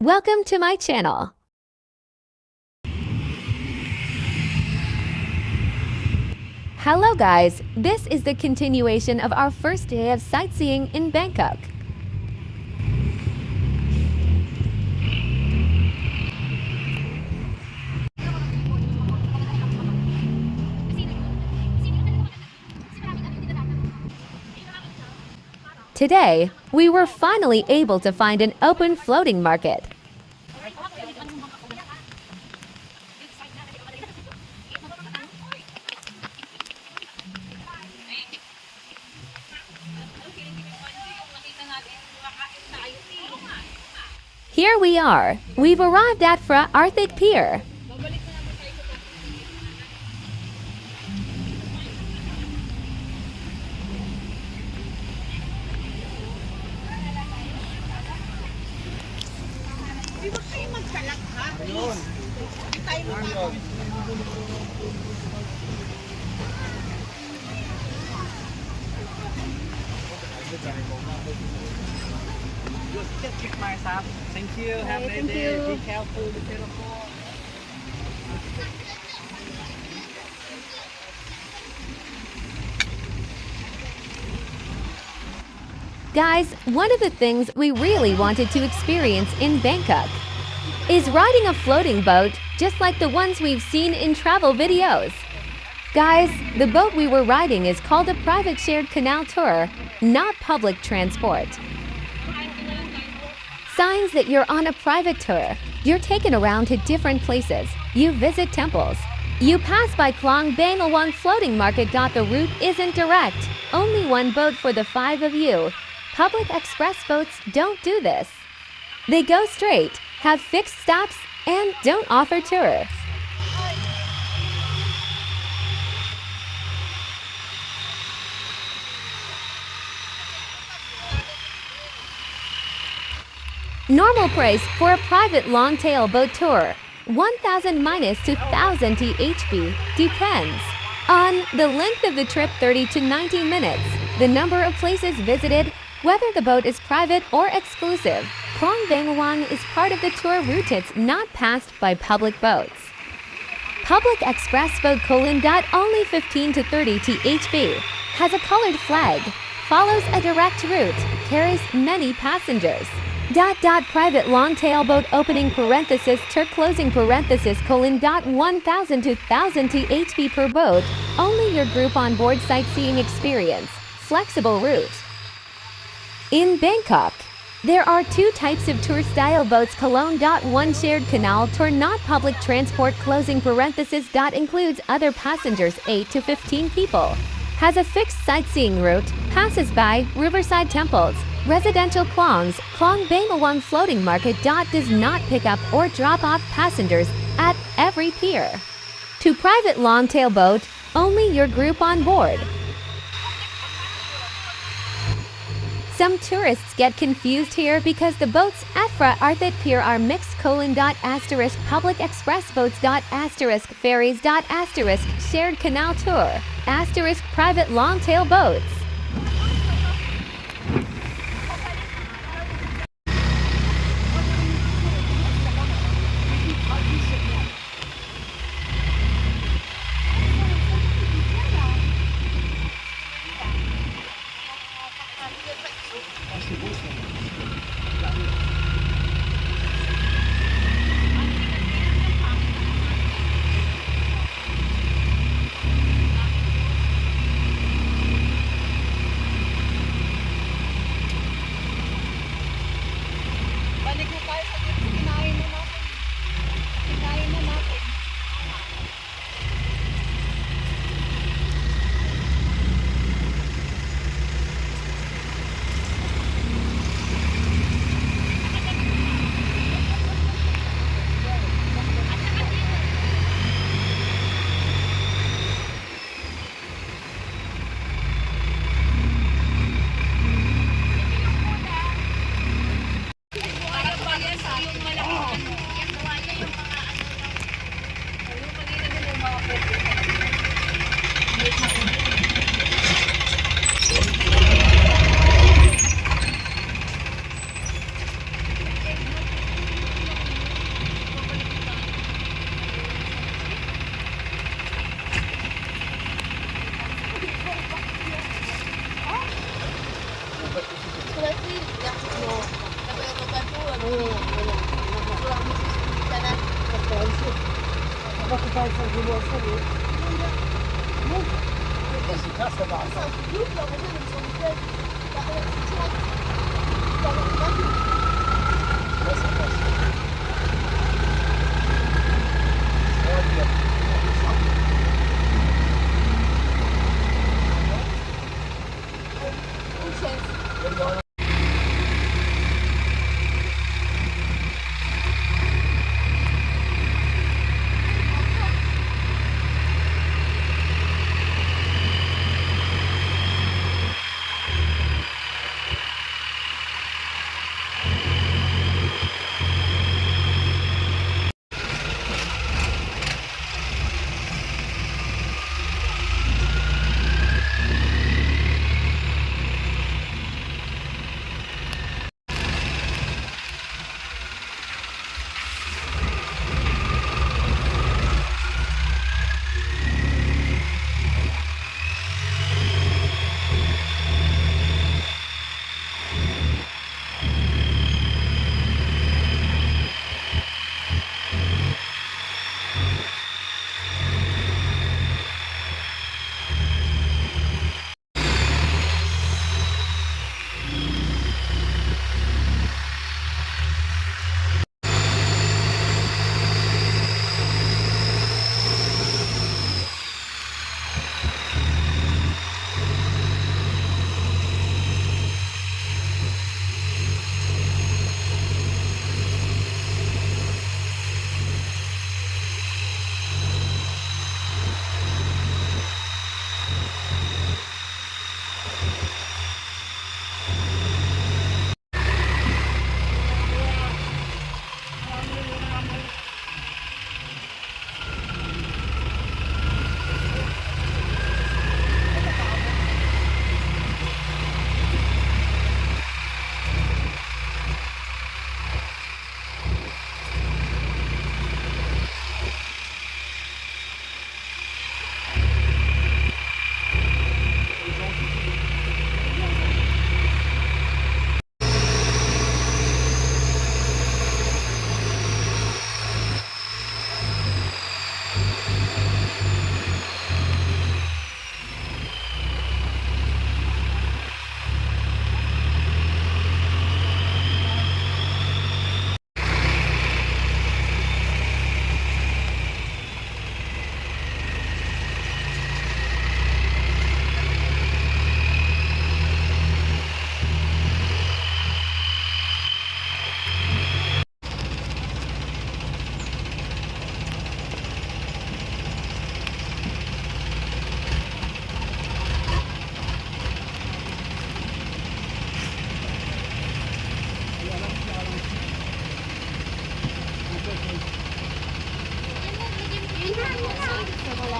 Welcome to my channel. Hello guys, this is the continuation of our first day of sightseeing in Bangkok. Today, we were finally able to find an open floating market. Here we are. We've arrived at Phra Arthit Pier. Thank you. Have a nice day. Be careful. Be careful. Guys, one of the things we really wanted to experience in Bangkok is riding a floating boat just like the ones we've seen in travel videos. Guys, the boat we were riding is called a private shared canal tour, not public transport. Signs that you're on a private tour. You're taken around to different places. You visit temples. You pass by Khlong Luang floating market. The route isn't direct. Only one boat for the 5 of you. Public express boats don't do this. They go straight, have fixed stops, and don't offer tour. Normal price for a private long-tail boat tour, 1,000 minus 2,000 THB, depends on the length of the trip, 30 to 90 minutes, the number of places visited, whether the boat is private or exclusive. Khlong Luang is part of the tour route. It's not passed by public boats. Public express boat: only 15 to 30 THB, has a colored flag, follows a direct route, carries many passengers. Private long-tail boat opening parenthesis tour closing parenthesis: 1,000 to 1,000 THB per boat, only your group on board sightseeing experience, flexible route. In Bangkok, there are 2 types of tour-style boats: Khlong. 1 shared canal tour, not public transport, closing parenthesis, includes other passengers 8 to 15 people, has a fixed sightseeing route, passes by riverside temples, residential Khlong Luang floating market. Does not pick up or drop off passengers at every pier. To private long-tail boat, only your group on board. Some tourists get confused here because the boats at Phra Arthit Pier are mixed: public express boats, ferries, shared canal tour, private long-tail boats.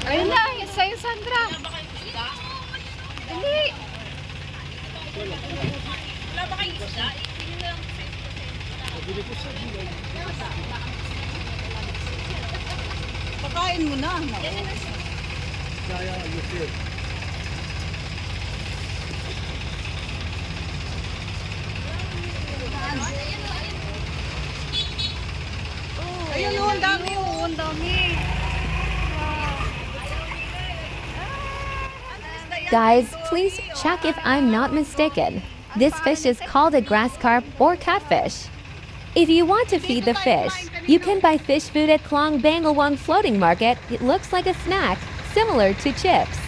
Ayun na, yung sa'yo, Sandra. Dali. Wala ba kayong isda? Pakain mo na. Ayun, ang dami, ang dami. Guys, please check if I'm not mistaken. This fish is called a grass carp or catfish. If you want to feed the fish, you can buy fish food at Khlong Luang floating market. It looks like a snack, similar to chips.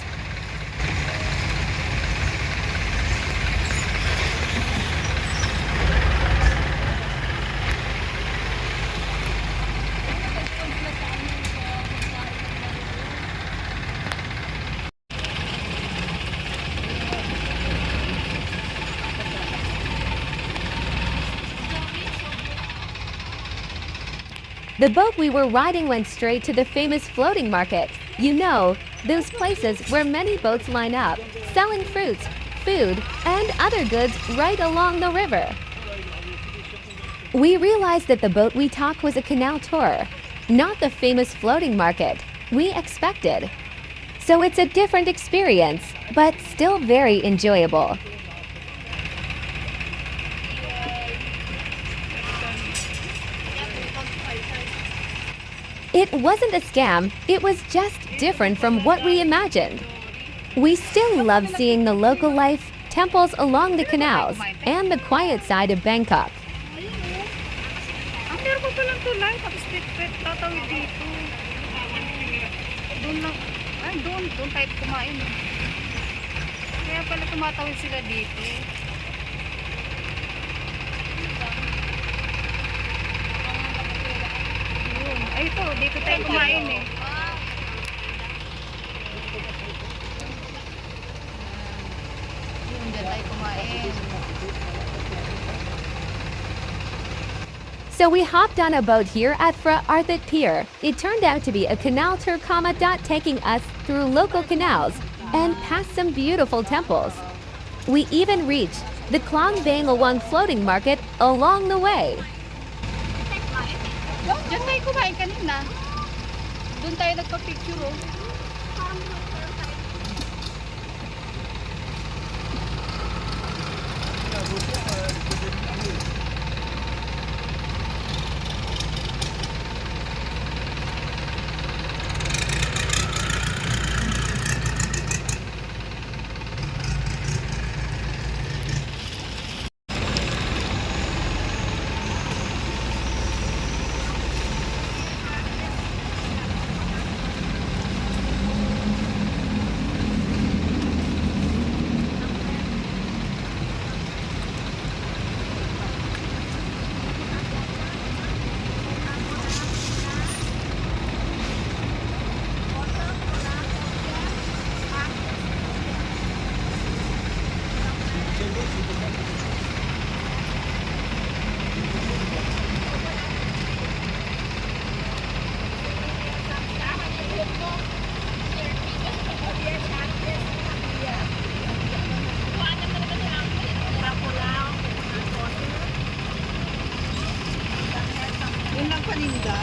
The boat we were riding went straight to the famous floating market. You know, those places where many boats line up, selling fruits, food, and other goods right along the river. We realized that the boat we took was a canal tour, not the famous floating market we expected. So it's a different experience, but still very enjoyable. It wasn't a scam, it was just different from what we imagined. We still love seeing the local life, temples along the canals, and the quiet side of Bangkok. Ang meron pa palang tulay, tapos tatawid dito. Doon lang, doon tayo kumain. Kaya pala tumatawid sila dito. Ay ito, dito tayo kumain eh. Yun, dyan tayo kumain. So we hopped on a boat here at Phra Arthit Pier. It turned out to be a canal tour taking us through local canals and past some beautiful temples. We even reached the Khlong Luang floating market along the way. Diyan tayo kumain kanina. Doon tayo nagpa-picture oh. Yun lang paninda.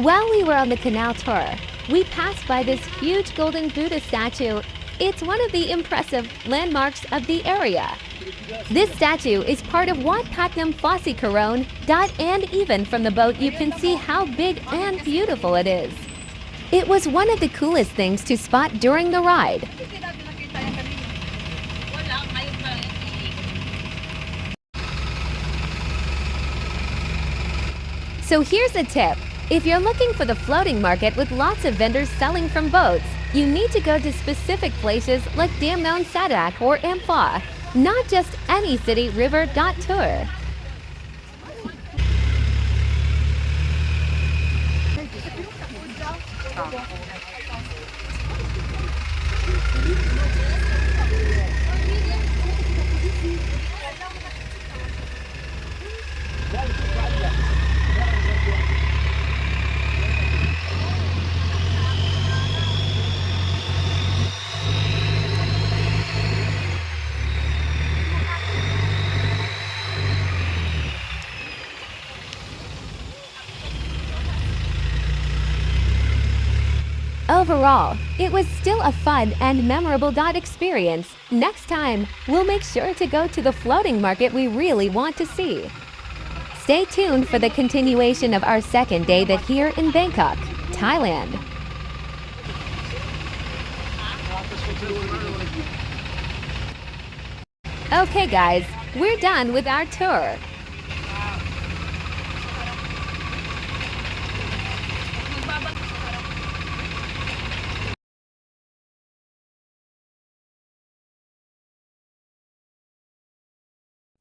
While we were on the canal tour, we passed by this huge golden Buddha statue. It's one of the impressive landmarks of the area. This statue is part of Wat Patnam Fosse Corone. And even from the boat you can see how big and beautiful it is. It was one of the coolest things to spot during the ride. So here's a tip. If you're looking for the floating market with lots of vendors selling from boats, you need to go to specific places like Damnon Sadak or Ampha, not just any city river tour. Overall, it was still a fun and memorable experience. Next time, we'll make sure to go to the floating market we really want to see. Stay tuned for the continuation of our second day here in Bangkok, Thailand. Okay guys, we're done with our tour.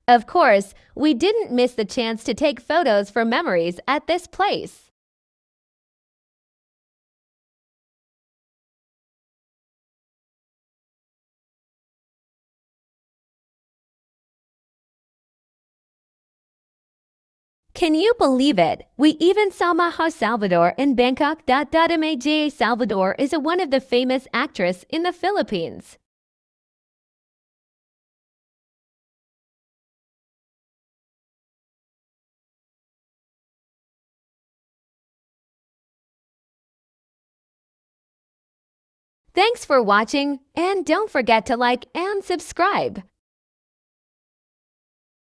Of course, we didn't miss the chance to take photos for memories at this place. Can you believe it? We even saw Maha Salvador in Bangkok. Maja Salvador is one of the famous actress in the Philippines. Thanks for watching, and don't forget to like and subscribe.